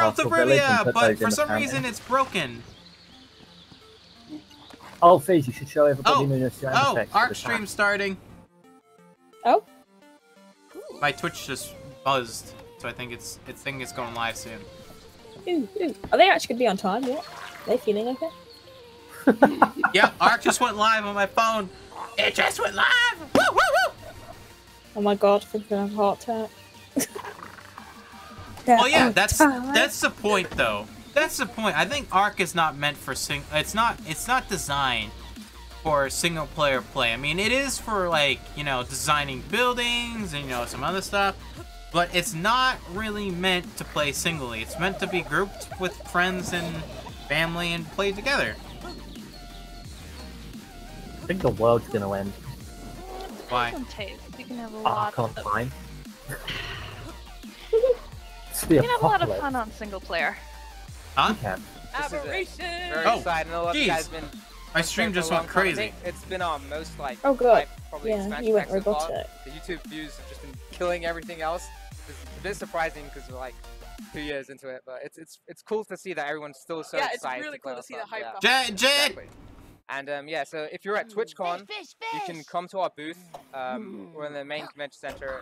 World Castle Village and Trivia, put but those for in the some panel. reason it's broken. Oh, Fizz, you should show everybody the sound Oh, effects for ARK the stream chat. starting. Oh. My Twitch just buzzed, so I think it's going live soon. Ooh, ooh. Are they actually going to be on time yet? Are they feeling okay? Yep, ARK just went live on my phone. It just went live! Woo, woo, woo! Oh my god, I'm gonna have a heart attack. Well, yeah, that's the point, though. That's the point. I think ARK is not meant for it's not designed for single player play. I mean, it is for, like, you know, designing buildings and, you know, some other stuff. But it's not really meant to play singly. It's meant to be grouped with friends and family and play together. I think the world's gonna end. Why? You can have a Oh, lot. I can't find. You can have a lot of fun on single player. Huh? Aberration! Very Oh, exciting. A lot of you guys been. My stream just went crazy. It's been our most like. Oh god. Probably Yeah, you went robotic. The YouTube views have just been killing everything else. It's a bit surprising because we're like 2 years into it, but it's cool to see that everyone's still so excited. Yeah, it's really cool to see the hype. Jet! Exactly. And yeah, so if you're at TwitchCon, you can come to our booth. We're in the main convention center.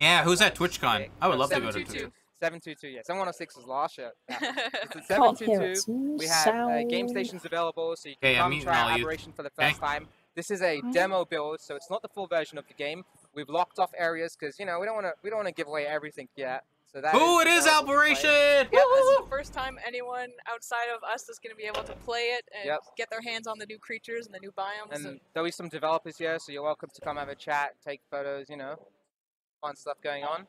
Yeah, who's at TwitchCon? I would love to go to Twitch. 722, yeah. 7106 was last year. Yeah. It's at Can't hear it. 722. We have game stations available, so you can come try Aberration for the first time. This is a demo build, so it's not the full version of the game. We've locked off areas because, you know, we don't want to give away everything yet. So that it is Aberration! Yeah, this is the first time anyone outside of us is going to be able to play it and get their hands on the new creatures and the new biomes. And there'll be some developers here, so you're welcome to come have a chat, take photos, you know, fun stuff going on.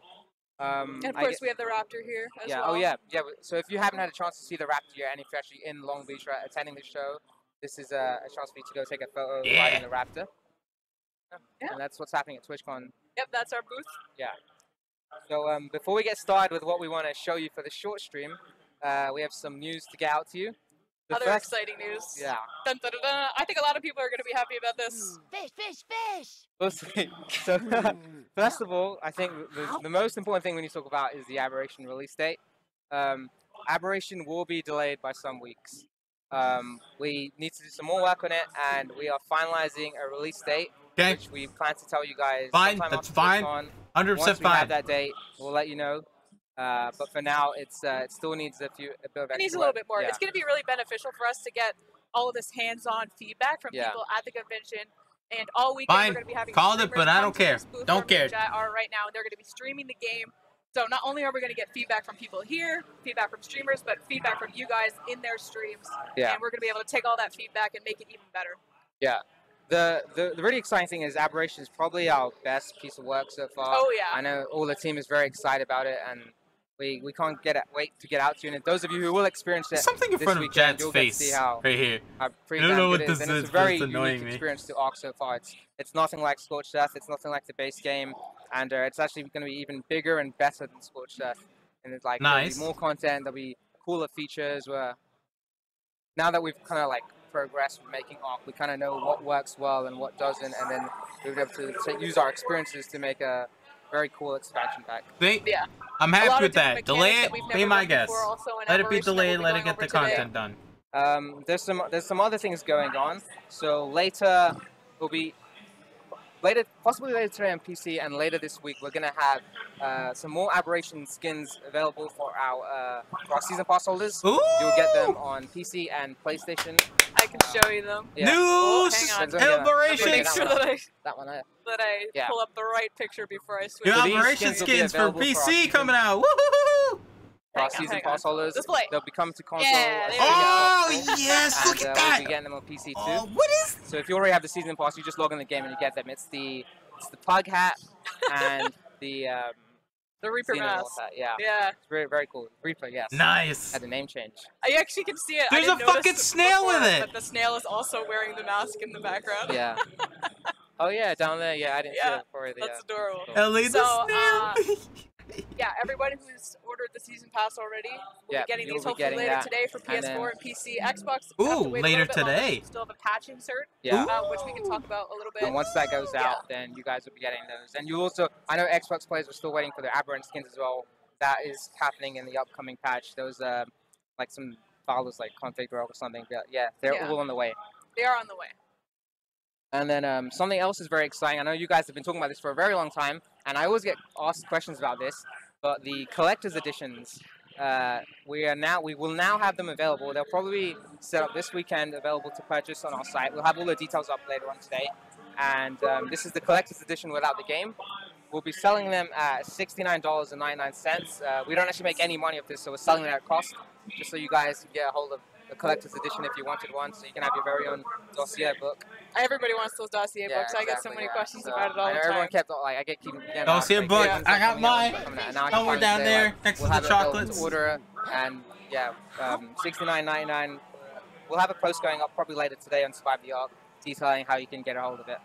And of course, we have the Raptor here as well. Oh yeah. So if you haven't had a chance to see the Raptor yet, and if you're actually in Long Beach attending the show, this is a chance for you to go take a photo riding the Raptor. Yeah. And that's what's happening at TwitchCon. Yep, that's our booth. Yeah. So before we get started with what we want to show you for the short stream, we have some news to get out to you. Other exciting news. Yeah. Dun, dun, dun, dun. I think a lot of people are going to be happy about this. Fish, fish, fish! We'll see. So, first of all, I think the most important thing we need to talk about is the Aberration release date. Aberration will be delayed by some weeks. We need to do some more work on it, and we are finalizing a release date, which we plan to tell you guys. Fine, that's fine. 100% Once we fine. have that date, we'll let you know. But for now, it still needs a bit of extra It needs a little bit more. Yeah. It's going to be really beneficial for us to get all of this hands-on feedback from people at the convention. And all weekend we're going to be having Called it, but I don't care. Don't care. Are right now. They're going to be streaming the game. So not only are we going to get feedback from people here, feedback from streamers, but feedback from you guys in their streams. Yeah. And we're going to be able to take all that feedback and make it even better. Yeah. The really exciting thing is Aberration is probably our best piece of work so far. Oh yeah. I know all the team is very excited about it, and we can't wait to get out to you. And those of you who will experience it, something in front of Jet's face right here. I don't know what this is. It's a very annoying unique experience to ARK so far. It's nothing like Scorched Earth. It's nothing like the base game, and it's actually going to be even bigger and better than Scorched Earth. And it's like there'll be more content. There'll be cooler features. Where now that we've kind of like progressed with making ARK, we kind of know what works well and what doesn't, and then we'll be able to use our experiences to make a very cool expansion pack. Yeah. I'm happy with that. Delay it, be my guest. Let it be delayed, let it get the content done. There's some other things going on. So later will be possibly later today on PC, and later this week we're gonna have some more Aberration skins available for our season pass holders. Ooh! You'll get them on PC and PlayStation. I can show you them. Yeah. News! Hang on. Aberration! Make sure that I pull up the right picture before I switch. New Aberration skins for PC coming out! Woohoo! For our season pass holders, they'll be coming to console. Yeah, yes, look at that! We'll be getting them on PC too. Oh, what is? So if you already have the season pass, you just log in the game and you get them. It's the pug hat and the Reaper mask. Yeah. It's very, very cool. Reaper, yes. Nice. Had the name change. I actually can see it. There's a fucking snail with it. But the snail is also wearing the mask in the background. Yeah. Oh yeah, down there. Yeah, I didn't see it before. That's adorable. Ellie the snail. Yeah, everybody who's ordered the season pass already will be getting these hopefully later today for PS4 and PC. Xbox. Ooh, later today. Still have a patch insert, which we can talk about a little bit. And once that goes out, then you guys will be getting those. And you also, I know Xbox players are still waiting for their Aberrant skins as well. that is happening in the upcoming patch. Those like some files like config or something. But yeah, they're all on the way. They are on the way. And then something else is very exciting. I know you guys have been talking about this for a very long time, and I always get asked questions about this. But the collector's editions, we will now have them available. They'll probably be set up this weekend, available to purchase on our site. We'll have all the details up later on today. And this is the collector's edition without the game. We'll be selling them at $69.99. We don't actually make any money off this, so we're selling it at cost, just so you guys can get a hold of the collector's edition if you wanted one, so you can have your very own dossier book. Everybody wants those dossier books. I get so many questions about it all the time. Everyone kept like I keep getting dossier book. Yeah, I got mine. Somewhere down there next to the chocolates. Order and yeah, $69.99. We'll have a post going up probably later today on Survive the ARK detailing how you can get a hold of it.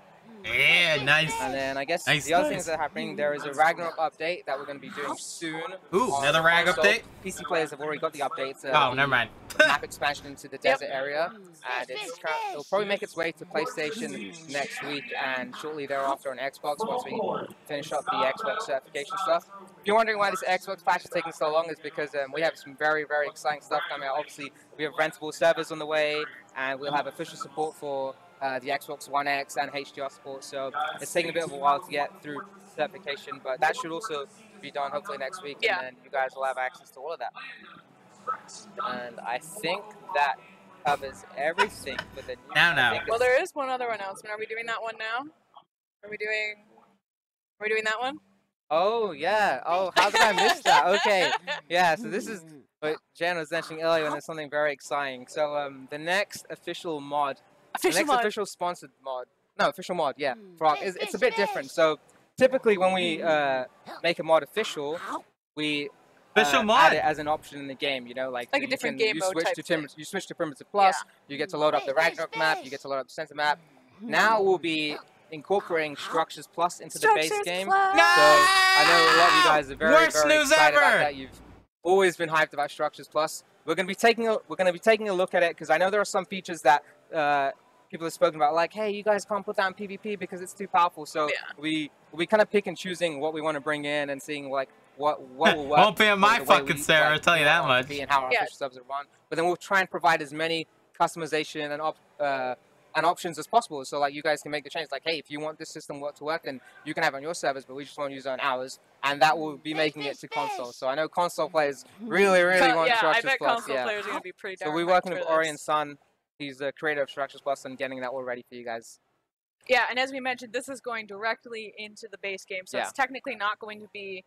Yeah, nice. And then I guess the other things that are happening, there is a Ragnarok update that we're going to be doing soon. Ooh, another Rag update? PC players have already got the updates. Oh, never mind. Map expansion into the desert area, and it'll probably make its way to PlayStation next week, and shortly thereafter on Xbox once we finish up the Xbox certification stuff. If you're wondering why this Xbox patch is taking so long, is because we have some very, very exciting stuff coming out. Obviously, we have rentable servers on the way, and we'll have official support for the Xbox One X and HDR support, so it's taking a bit of a while to get through certification, but that should also be done hopefully next week, and then you guys will have access to all of that. And I think that covers everything for the news. Now. Well, there is one other announcement. Are we doing that one now? Are we doing that one? Oh, yeah. Oh, how did I miss that? Okay. Yeah, so this is what Jen was mentioning earlier, and there's something very exciting. So the next official mod, official sponsored mod, official mod, yeah, for ARK, it's a bit different. So typically when we make a mod official, we add it as an option in the game, you know, like a different game mode type thing. You switch to Primitive Plus, you get to load up the Ragnarok map, you get to load up the center map. Now we'll be incorporating Structures Plus into the base game. So I know a lot of you guys are very excited about that. You've always been hyped about Structures Plus. We're going to be taking a look at it, because I know there are some features that people have spoken about, like, hey, you guys can't put that in PvP because it's too powerful. So we kind of pick and choosing what we want to bring in and seeing like what will work. Won't be on my fucking server, I'll tell you that much. And how our official subs are run. But then we'll try and provide as many customization and options as possible. So like you guys can make the change. Like, hey, if you want this system to work, then you can have it on your servers, but we just want to use it on ours. And that will be making it to console. So I know console players really want Structures Plus. I bet console players are going to be pretty darn. So we're working with Orion Sun. He's the creator of Structures Plus, and getting that all ready for you guys. Yeah, and as we mentioned, this is going directly into the base game, so it's technically not going to be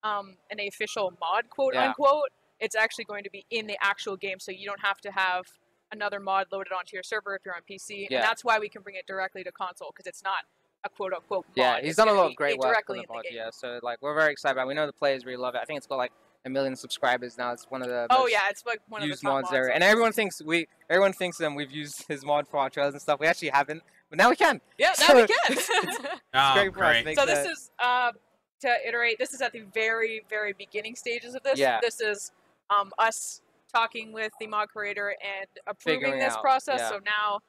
an official mod, quote unquote. It's actually going to be in the actual game, so you don't have to have another mod loaded onto your server if you're on PC. And that's why we can bring it directly to console, because it's not a quote unquote mod. Yeah, he's done a lot of great work on the mod. Yeah, so like we're very excited about it. We know the players really love it. I think it's got like 1 million subscribers now. It's one of the it's like one of the top mods there. And everyone thinks we've used his mod for our trailers and stuff. We actually haven't, but now we can. Yeah, now we can. It's great for us. So this is to iterate. This is at the very beginning stages of this. Yeah. This is us talking with the mod creator and approving this process. So now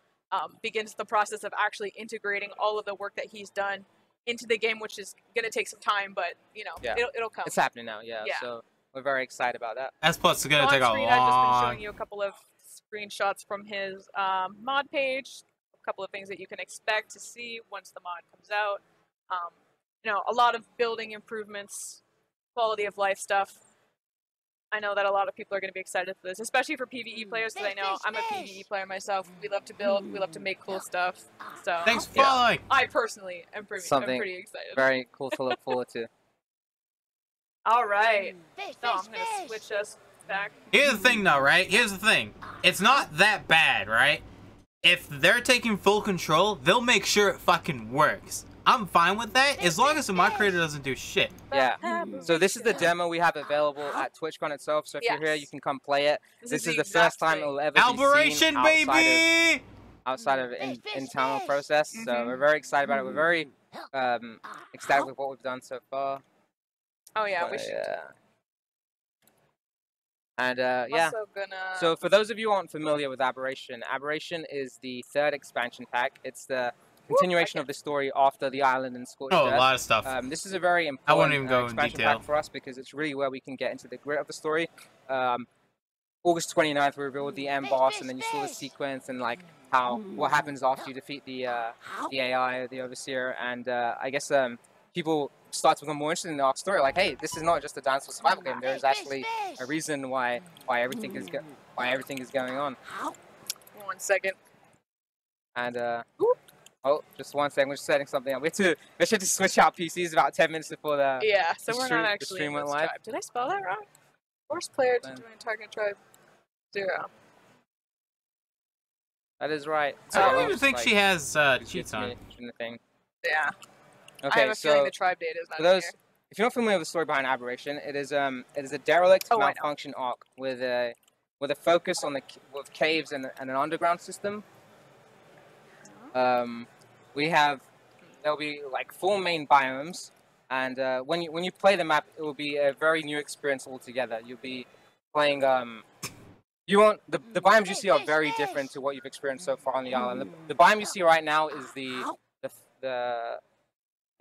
begins the process of actually integrating all of the work that he's done into the game, which is going to take some time, but you know, it'll come. It's happening now. Yeah. So we're very excited about that. That's plus it's gonna take a long. I've just been showing you a couple of screenshots from his mod page, a couple of things that you can expect to see once the mod comes out. You know, a lot of building improvements, quality of life stuff. I know that a lot of people are going to be excited for this, especially for PvE players, because I know I'm a PvE player myself. We love to build, we love to make cool stuff. So thanks for following. I personally am pretty excited. Very cool to look forward to. All right, so I'm going to switch us back. Here's the thing, though, right? Here's the thing. It's not that bad, right? If they're taking full control, they'll make sure it fucking works. I'm fine with that, as long as the mod creator doesn't do shit. Yeah. So this is the demo we have available at TwitchCon itself. So if you're here, you can come play it. This is the first time it'll ever be seen outside of internal process. So we're very excited about it. We're very ecstatic with what we've done so far. Oh yeah, we should. And so for those of you who aren't familiar with Aberration, Aberration is the 3rd expansion pack. It's the continuation of the story after the island and Scorched Earth. A lot of stuff. This is a very important I won't even go in expansion detail pack for us because it's really where we can get into the grit of the story. August 29th, we revealed the end boss, and then you saw the sequence and like what happens after you defeat the AI, the Overseer, and I guess people start to become more interested in the ARK story. Like, hey, this is not just a dance for survival game. There is actually a reason why everything is going on. 1 second. And oh, just 1 second. We're just setting something up. We had to switch out PCs about 10 minutes before the So the we're stream, not the actually stream in went this live. tribe. Did I spell that wrong? Force player to join target tribe 0. That is right. I don't even think she has cheats on. Thing. Yeah. Okay, I have a feeling the tribe data is not for those, here. if you're not familiar with the story behind Aberration, it is a derelict Oh, I know. malfunction ARK with a focus on with caves and an underground system. There'll be like 4 main biomes, and when you play the map, it will be a very new experience altogether. You'll be playing the biomes you see are very different to what you've experienced so far on the island. The biome you see right now is the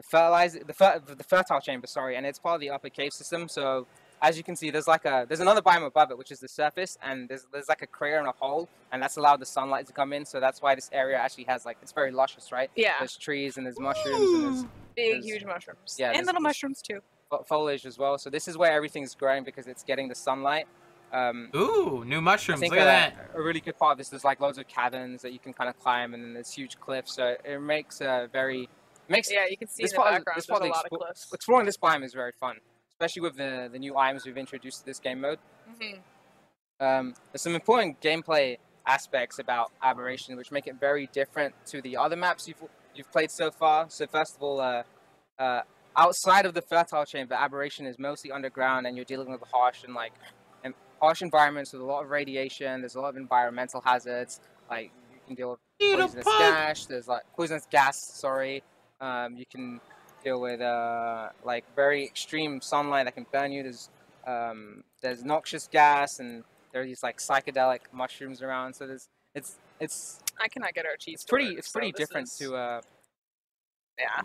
fertile chamber, sorry, and it's part of the upper cave system. So as you can see, there's another biome above it, which is the surface, and there's like a crater and a hole, and that's allowed the sunlight to come in. So that's why this area actually has it's very luscious, right? Yeah. There's trees and there's mushrooms and there's Big, huge mushrooms. Yeah, and little mushrooms too. Foliage as well. So this is where everything's growing because it's getting the sunlight. Ooh, new mushrooms. I think Look at that. a really good part of this, there's like loads of caverns that you can kind of climb, and then there's huge cliffs. So it makes Yeah, you can see in the background there's a lot of cliffs. Exploring this biome is very fun, especially with the new items we've introduced to this game mode. There's some important gameplay aspects about Aberration which make it very different to the other maps you've played so far. So first of all, outside of the fertile chamber, Aberration is mostly underground, and you're dealing with harsh environments with a lot of radiation. There's a lot of environmental hazards. Like you can deal with poisonous gas. There's poisonous gas. Sorry. You can deal with very extreme sunlight that can burn you. There's noxious gas, and there are these psychedelic mushrooms around. So it's I cannot get our cheese. It's pretty different to yeah.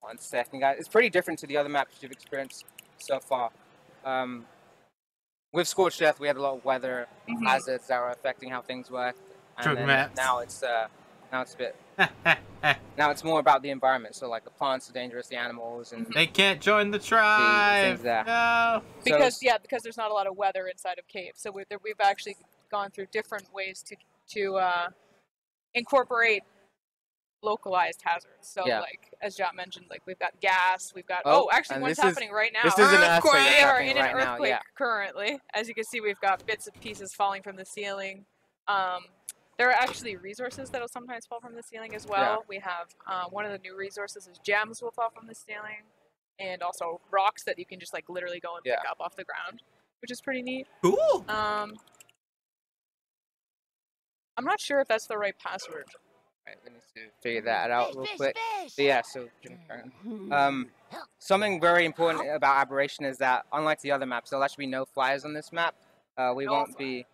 1 second, guys. It's pretty different to the other maps you've experienced so far. With Scorched Earth, we had a lot of weather hazards that were affecting how things work. And now it's a bit. Now it's more about the environment. So the plants are dangerous, the animals, and they can't join the tribe. The things there. No. Because because there's not a lot of weather inside of caves. So we've actually gone through different ways to incorporate localized hazards. So as Jot mentioned, we've got gas, we've got actually one's happening right now. This is an earthquake. We are in an right earthquake now, currently. As you can see, we've got bits and pieces falling from the ceiling. There are actually resources that will sometimes fall from the ceiling as well. Yeah. We have one of the new resources is gems will fall from the ceiling, and also rocks that you can just literally go and pick up off the ground, which is pretty neat. Cool. I'm not sure if that's the right password. Right, we need to figure that out real quick. But yeah, so something very important about Aberration is that unlike the other maps, there'll actually be no flyers on this map. We won't be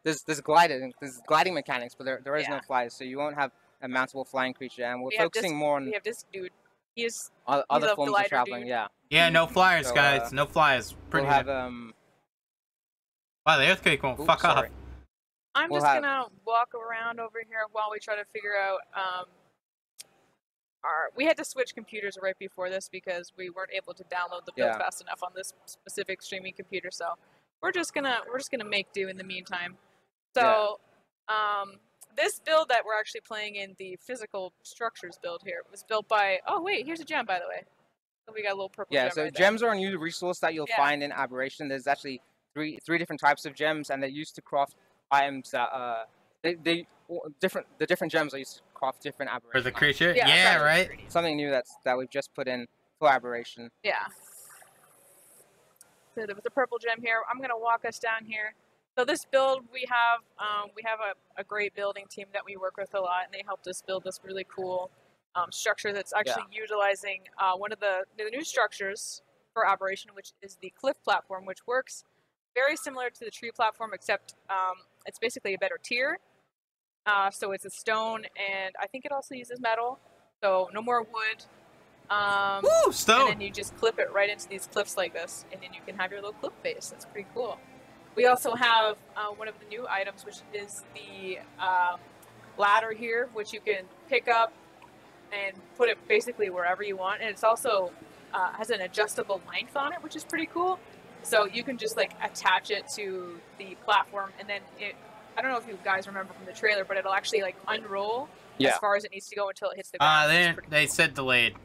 there's gliding mechanics, but there is no flyers, so you won't have a mountable flying creature, and we're focusing more on we have this dude. He's other forms of traveling. Dude. Yeah, no flyers, So, guys. No flyers. Pretty we'll have wow, the earthquake won't fuck off. I'm just gonna walk around over here while we try to figure out we had to switch computers right before this because we weren't able to download the build fast enough on this specific streaming computer. So we're just gonna make do in the meantime. So this build that we're actually playing in, the physical structures build here, was built by here's a gem, by the way. So we got a little purple gem. So right gems are a new resource that you'll find in Aberration. There's actually three different types of gems, and they're used to craft items that the different gems are used to craft different Aberration. For the creature? Yeah, Yeah, right. Something new that we've just put in for Aberration. Yeah. So there was a purple gem here. I'm gonna walk us down here. So this build, we have a great building team that we work with a lot, and they helped us build this really cool structure that's actually utilizing one of the new structures for Aberration, which is the cliff platform, which works very similar to the tree platform, except it's basically a better tier. So it's a stone, and I think it also uses metal. So no more wood. Woo, stone! And then you just clip it right into these cliffs like this, and then you can have your little cliff base. That's pretty cool. We also have one of the new items, which is the ladder here, which you can pick up and put it basically wherever you want. And it's also has an adjustable length on it, which is pretty cool. So you can just like attach it to the platform, and then I don't know if you guys remember from the trailer, but it'll actually like unroll as far as it needs to go until it hits the ground. They said delayed.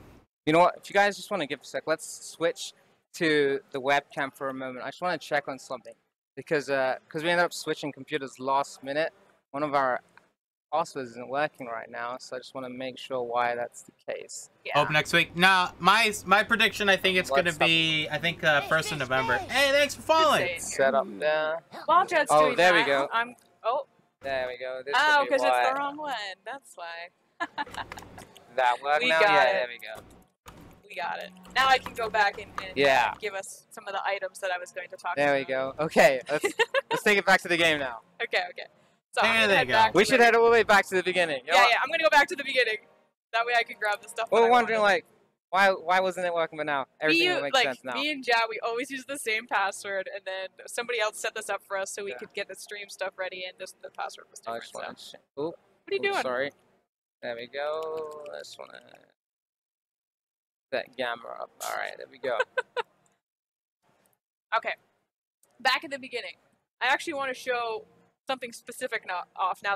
You know what? If you guys just want to give a sec, let's switch to the webcam for a moment. I just want to check on something because we ended up switching computers last minute. One of our passwords isn't working right now, so I just want to make sure why that's the case. Yeah. Hope next week. Now, my prediction, I think it's going to be, I think 1st of November. Hey, thanks for following. Set up there. While Jed's doing there that, we go. There we go. This because it's the wrong one. That's why. That work now? Yeah, there we go. We got it. Now I can go back and give us some of the items that I was going to talk about. There we go. Okay, let's take it back to the game now. Okay. So we should head all the way back to the beginning. Yeah, I'm going to go back to the beginning. That way I can grab the stuff. We're wondering, like, why wasn't it working, but now everything makes sense now. Me and Jad, we always use the same password, and then somebody else set this up for us so we could get the stream stuff ready, and just the password was different. What are you doing? Sorry. There we go. I just want to that camera up. All right, there we go. Okay, back at the beginning. I actually want to show something specific now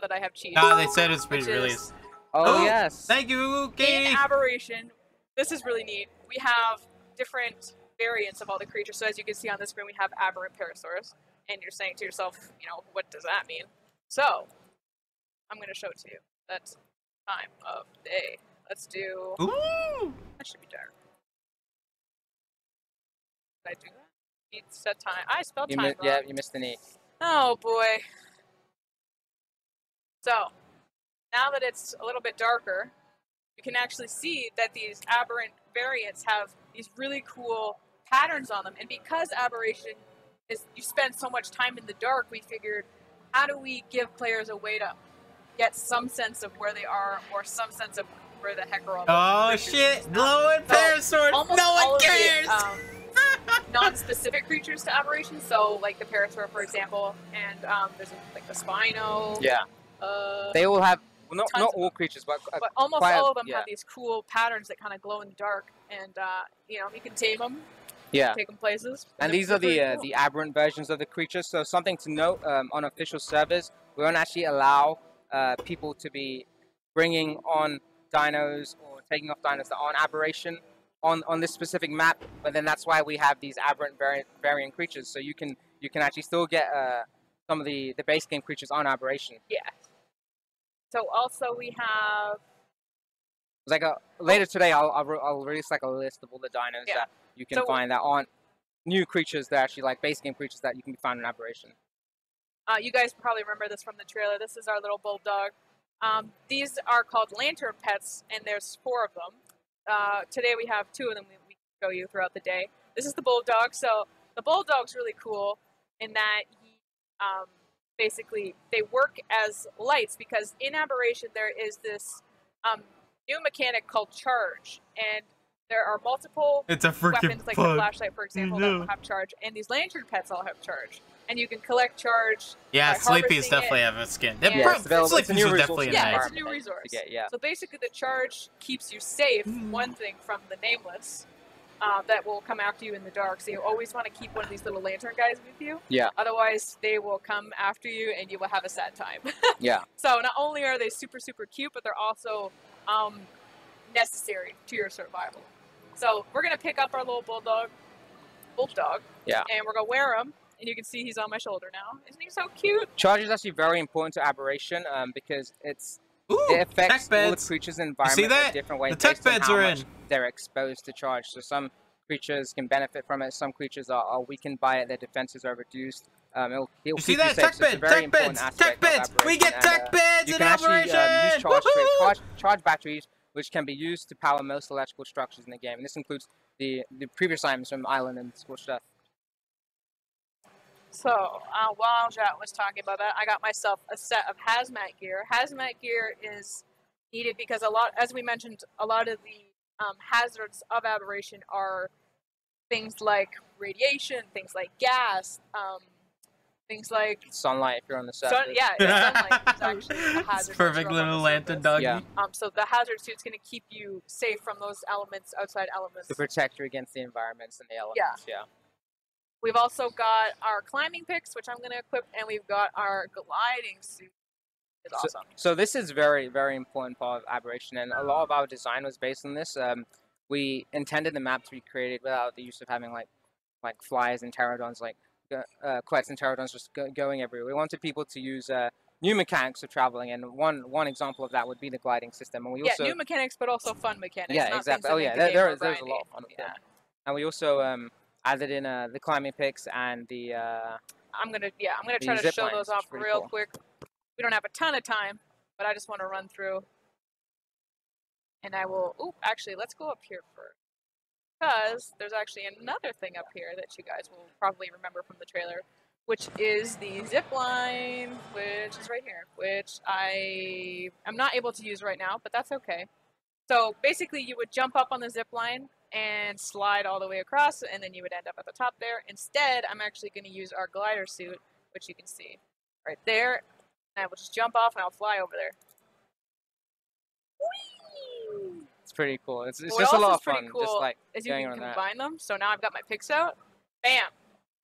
that I have cheats. They said it's been released. Oh, yes. Thank you, Katie. In Aberration, this is really neat. We have different variants of all the creatures. So as you can see on the screen, we have aberrant parasaurs. And you're saying to yourself, what does that mean? So, I'm going to show it to you. That's time of day. Let's do... Ooh! That should be dark. Did I do that? Set time. I spelled time wrong. Yeah, you missed an E. Oh, boy. So, now that it's a little bit darker, you can actually see that these aberrant variants have these really cool patterns on them. And because Aberration is, you spend so much time in the dark, we figured, how do we give players a way to get some sense of where they are, or some sense of where the heck are all the creatures? Shit! Glowing parasaurs! No one cares! Non-specific creatures to Aberration, so like the parasaur, for example, and there's like the Spino. Yeah. They all have, well, not all creatures, but almost all of them have these cool patterns that kind of glow in the dark, and you can tame them. Yeah. Take them places. And these are the aberrant versions of the creatures. So something to note, on official servers, we don't actually allow people to be bringing on dinos or taking off dinos that are on Aberration on this specific map. But then that's why we have these aberrant variant creatures. So you can actually still get some of the base game creatures on Aberration. Yeah. So also we have. It's like later today, I'll release like a list of all the dinos that you can find that aren't new creatures. They're actually like base game creatures that you can find in Aberration. You guys probably remember this from the trailer. This is our little bulldog. These are called lantern pets, and there's 4 of them. Today we have 2 of them we can show you throughout the day. This is the bulldog. So the bulldog's really cool in that he basically they work as lights, because in Aberration there is this new mechanic called charge, and there are multiple weapons like the flashlight, for example, that will have charge, and these lantern pets all have charge. And you can collect charge. Yeah, Sleepy's definitely have a skin. Sleepy's a new resource. It's a new resource. So basically, the charge keeps you safe. One thing from the nameless that will come after you in the dark. So you always want to keep one of these little lantern guys with you. Yeah. Otherwise, they will come after you, and you will have a sad time. Yeah. So not only are they super, super cute, but they're also necessary to your survival. So we're gonna pick up our little bulldog. Yeah. And we're gonna wear him. And you can see he's on my shoulder now. Isn't he so cute? Charge is actually very important to Aberration because it affects all the creatures in the environment in a different way. The tech beds are in. They're exposed to charge. So some creatures can benefit from it. Some creatures are weakened by it. Their defenses are reduced. He'll you see that? Tech beds! We get tech beds in Aberration! You can actually use charge batteries, which can be used to power most electrical structures in the game. And this includes the previous items from Island and Scorched Earth. So while Jat was talking about that, I got myself a set of hazmat gear. Hazmat gear is needed because as we mentioned, a lot of the hazards of Aberration are things like radiation, things like gas, things like sunlight if you're on the surface. Sunlight is actually a hazard. It's perfect little lantern doggy. Yeah. So the hazard suit's going to keep you safe from those elements, outside elements. To protect you against the environments and the elements. Yeah. We've also got our climbing picks, which I'm going to equip, and we've got our gliding suit. It's awesome. So this is very, very important part of Aberration, and a lot of our design was based on this. We intended the map to be created without the use of having like flyers and pterodons, quets and pterodons just going everywhere. We wanted people to use new mechanics of traveling, and one example of that would be the gliding system. And we also new mechanics, but also fun mechanics. Yeah, exactly. Oh yeah, there's a lot of fun with it. And we also added in the climbing picks and the. I'm gonna try to show those off real quick. We don't have a ton of time, but I just want to run through. And I will. Oh, actually, let's go up here first, because there's actually another thing up here that you guys will probably remember from the trailer, which is the zip line, which is right here, which I am not able to use right now, but that's okay. So basically, you would jump up on the zip line and slide all the way across, and then you would end up at the top there. Instead, I'm actually going to use our glider suit, which you can see right there. And I will just jump off and I'll fly over there. Whee! It's pretty cool. It's just a lot of fun. Cool just like is you can combine them. So now I've got my picks out. Bam!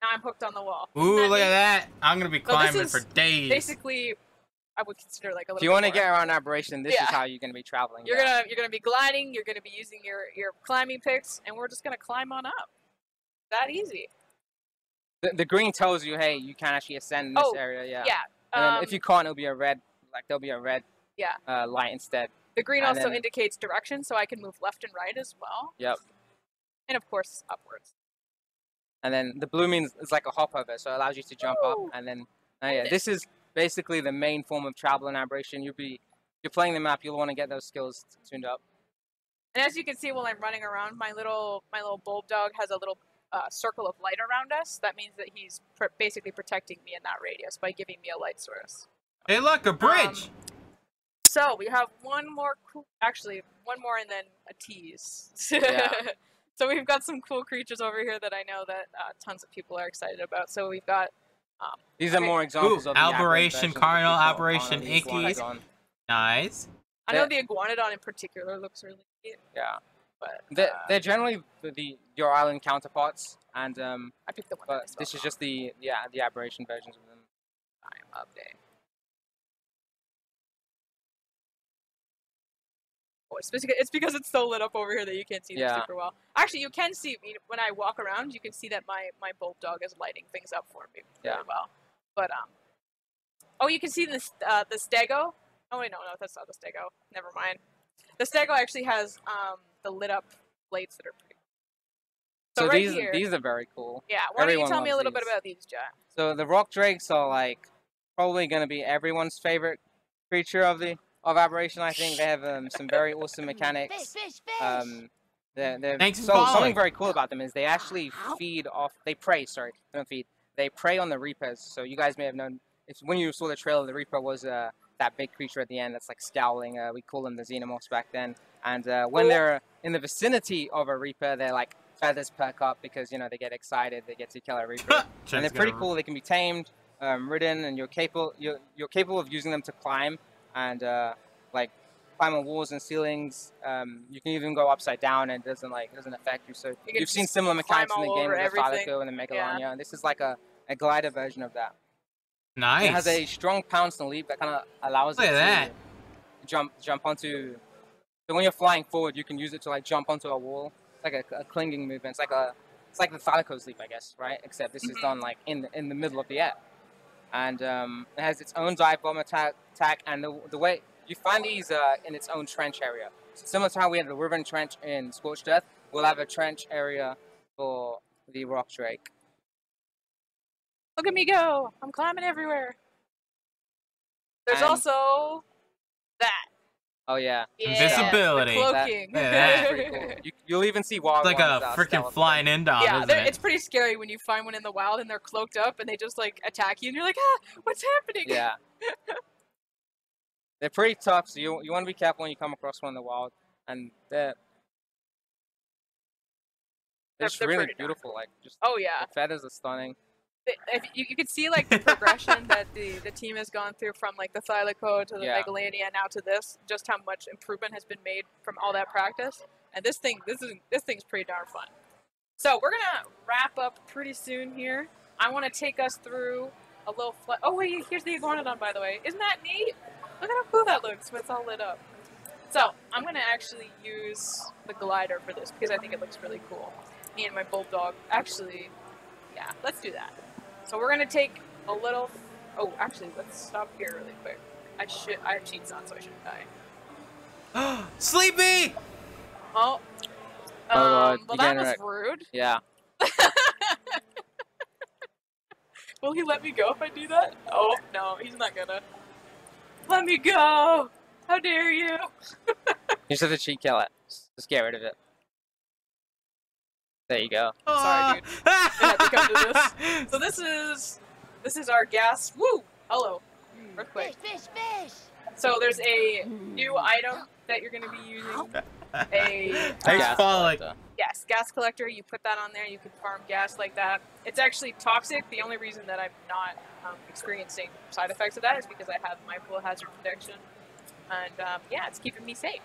Now I'm hooked on the wall. Ooh, look at that! I'm gonna be climbing for days. Basically, I would consider like a little. If you want to get around Aberration, this is how you're gonna be traveling. You're gonna be gliding. You're gonna be using your climbing picks, and we're just gonna climb on up. That easy. The green tells you, hey, you can actually ascend in this area. Yeah. Yeah. And then if you can't, it'll be a red. There'll be a red. Yeah. Light instead. The green also indicates direction, so I can move left and right as well. Yep. And of course, upwards. And then the blue means it's like a hop over, so it allows you to jump up. And then, this is basically the main form of travel in Aberration. You're playing the map, you'll want to get those skills tuned up. And as you can see while I'm running around, my little bulb dog has a little circle of light around us. That means that he's basically protecting me in that radius by giving me a light source. Hey, look, a bridge! So we have one more and then a tease. Yeah. So we've got some cool creatures over here that I know that tons of people are excited about. So we've got... These are more examples of the Aberration, Cardinal, Aberration, Ickies. Nice. I know the Iguanodon in particular looks really cute. Yeah. But they're generally your island counterparts, and I picked the one. But this is just the Aberration versions of them. Time update. Oh, it's because it's so lit up over here that you can't see them super well. Actually, you can see when I walk around. You can see that my bulb dog is lighting things up for me really well. But oh, you can see the stego. Oh wait, no, that's not the stego. Never mind. The stego actually has the lit up plates that are pretty cool. So right these are very cool. Yeah, why don't you tell me a little bit about these, Jack? So the rock drakes are like probably going to be everyone's favorite creature of Aberration. I think they have some very awesome mechanics. Something very cool about them is they actually they prey on the Reapers. So you guys may have known, when you saw the trailer, the Reaper was that big creature at the end that's like scowling. We call them the Xenomorphs back then. And when they're in the vicinity of a Reaper, they're like feathers perk up because they get excited. They get to kill a Reaper, and they're pretty cool. They can be tamed, ridden, and you're capable of using them to climb and like climb on walls and ceilings. You can even go upside down, and it doesn't affect you. So you've seen similar mechanics in the game with the Thalico and the Megalania, and this is like a glider version of that. Nice. It has a strong pounce and leap that kind of allows it to jump onto. So when you're flying forward, you can use it to like jump onto a wall. It's like a clinging movement. It's like the Thalico's leap, I guess, right? Except this is done like in the middle of the air, and it has its own dive bomb attack. And the way you find these in its own trench area, so similar to how we had the Riven Trench in Scorched Earth, we'll have a trench area for the Rock Drake. Look at me go! I'm climbing everywhere. There's also that. Oh yeah. Invisibility. The cloaking. That's pretty cool. You'll even see wild It's like ones. a freaking flying Indom, yeah, isn't it? it's pretty scary when you find one in the wild and they're cloaked up and they just like attack you and you're like, ah, what's happening? Yeah. They're pretty tough, so you want to be careful when you come across one in the wild. And they're just really beautiful. Like, just oh yeah, the feathers are stunning. If you can see like the progression that the team has gone through from like the Thylaco to the Megalania now to this, just how much improvement has been made from all that practice. And this thing's pretty darn fun. So we're gonna wrap up pretty soon here. I want to take us through a little. Oh wait, here's the Iguanodon, by the way. Isn't that neat? Look at how cool that looks when it's all lit up. So I'm gonna actually use the glider for this because I think it looks really cool. Me and my bulldog. Actually, yeah, let's do that. So we're gonna take a little. Oh, actually, let's stop here really quick. I have cheats on, so I shouldn't die. Sleepy! Oh. God, well, that was rude. Yeah. Will he let me go if I do that? Oh, no, he's not gonna. Let me go! How dare you! You just have to cheat kill it. Just get rid of it. There you go. Sorry, dude. I had to come to this. So this is our gas. Woo! Hello. Earthquake. Fish, fish! So there's a new item that you're going to be using. Yes, gas collector. You put that on there. You can farm gas like that. It's actually toxic. The only reason that I'm not experiencing side effects of that is because I have my full hazard protection. And yeah, it's keeping me safe.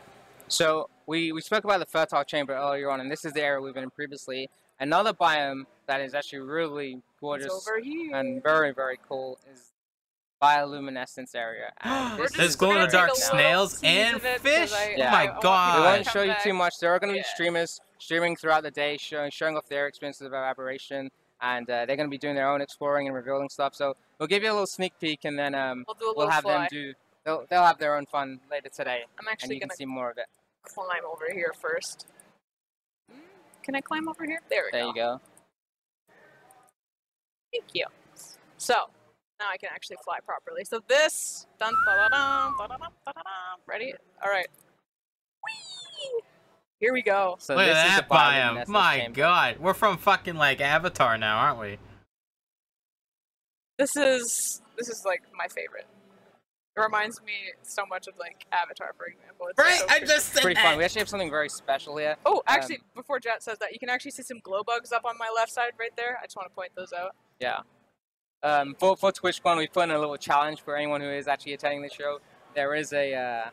So we spoke about the fertile chamber earlier on, and this is the area we've been in previously. Another biome that is actually really gorgeous and very, very cool is bioluminescence area. There's glow-in-the-dark snails and fish? Oh my god. We won't show you too much. There are going to be streamers streaming throughout the day, showing off their experiences of Aberration, and they're going to be doing their own exploring and revealing stuff. So we'll give you a little sneak peek, and then we'll have them do... They'll have their own fun later today, I'm actually and you can see more of it. Climb over here first. Can I climb over here? There we go. There you go. Thank you. So, now I can actually fly properly. So this... Dun, da, da, da, da, da, da, da, da. Ready? Alright. Whee! Here we go. So look at that biome. My god. We're from fucking, like, Avatar now, aren't we? This is like my favorite. It reminds me so much of like Avatar, for example. It's right, so I just said pretty fun. We actually have something very special here. Oh, actually, before Jet says that, you can actually see some glow bugs up on my left side right there. I just want to point those out. Yeah. For TwitchCon, we put in a little challenge for anyone who is actually attending the show. There is a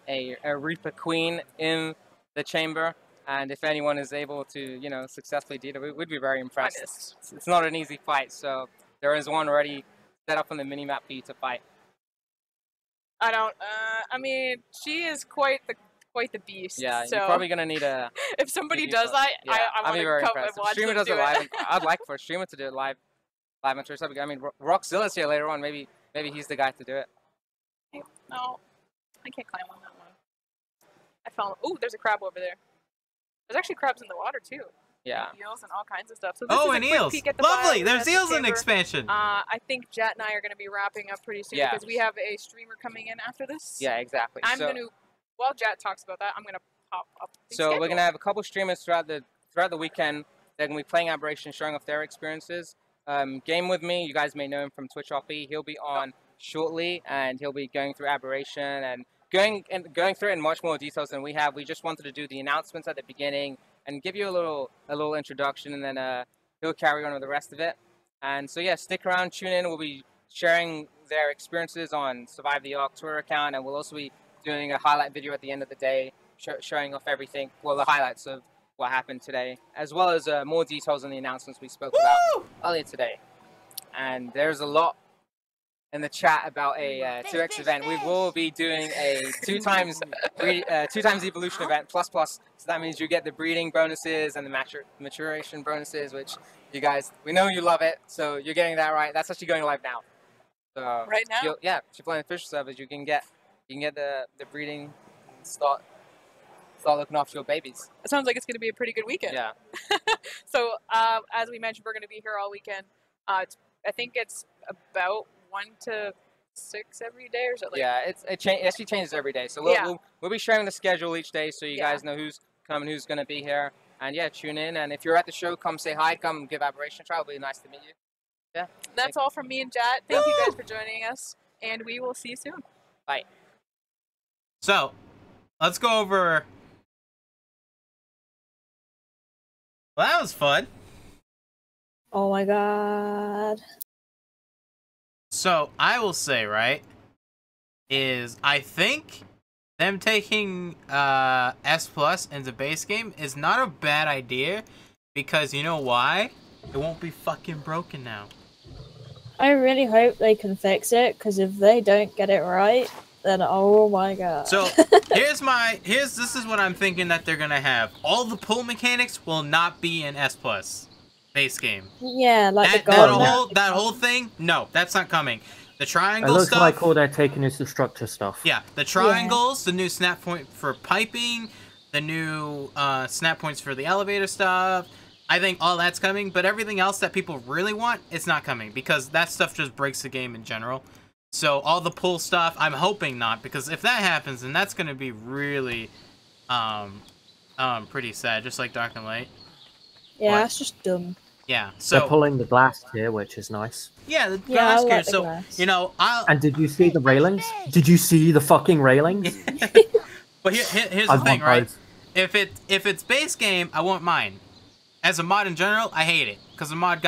Reaper Queen in the chamber, and if anyone is able to, successfully do it, we'd be very impressed. It's not an easy fight, so there is one already set up on the minimap for you to fight. I don't. I mean, she is quite the beast. Yeah, so you're probably gonna need a. If somebody does that, I want to come and watch streamer them does do it live. it. I'd like for a streamer to do it live on Twitch. I mean, Rockzilla's here later on. Maybe he's the guy to do it. No, I can't climb on that one. I fell. Oh, there's a crab over there. There's actually crabs in the water too. Yeah. And eels and all kinds of stuff. So and eels. Lovely. There's eels in expansion. I think Jet and I are going to be wrapping up pretty soon because we have a streamer coming in after this. Yeah, exactly. I'm going to, while Jet talks about that, I'm going to pop up the So we're going to have a couple streamers throughout the weekend. They're going to be playing Aberration, showing off their experiences. Game with me, you guys may know him from Twitch RP. He'll be on shortly, and he'll be going through Aberration and going through it in much more details than we have. We just wanted to do the announcements at the beginning and give you a little introduction, and then he'll carry on with the rest of it. And so yeah, stick around, tune in. We'll be sharing their experiences on Survive the ARK Twitter account, and we'll also be doing a highlight video at the end of the day, showing off everything, well, the highlights of what happened today, as well as more details on the announcements we spoke about earlier today. And there's a lot in the chat about a 2x event. We will be doing a 2 times evolution event plus. So that means you get the breeding bonuses and the maturation bonuses, which you guys, we know you love it. So you're getting that right. That's actually going live now. So right now? If you're playing the official servers, you can get the breeding and start looking after your babies. It sounds like it's going to be a pretty good weekend. Yeah. So as we mentioned, we're going to be here all weekend. I think it's about 1 to 6 every day, or is it like? Yeah, it actually changes every day. So we'll be sharing the schedule each day, so you guys know who's coming, who's going to be here. And yeah, tune in. And if you're at the show, come say hi. Come give Aberration a try. It'll be nice to meet you. Yeah. That's all from me and Jat. Thank you guys for joining us, and we will see you soon. Bye. So, let's go over. Well, that was fun. Oh my god. So, I will say, right, is I think them taking S Plus into base game is not a bad idea, because you know why? It won't be fucking broken now. I really hope they can fix it, because if they don't get it right, then oh my god. So this is what I'm thinking that they're gonna have. All the pull mechanics will not be in S Plus base game. Yeah, like that whole thing. No, that's not coming. The triangle stuff. It looks stuff, like all they're taking is the structure stuff. Yeah, the triangles, the new snap point for piping, the new snap points for the elevator stuff. I think all that's coming, but everything else that people really want, it's not coming, because that stuff just breaks the game in general. So all the pull stuff, I'm hoping not, because if that happens, then that's gonna be really, pretty sad, just like Dark and Light. Yeah, it's just dumb. Yeah, so they're pulling the glass here, which is nice. Yeah, the glass here. So glass. You know, and did you see the railings? Did you see the fucking railings? But here's the thing, right? If it's base game, I won't mind. As a mod in general, I hate it, because the mod guy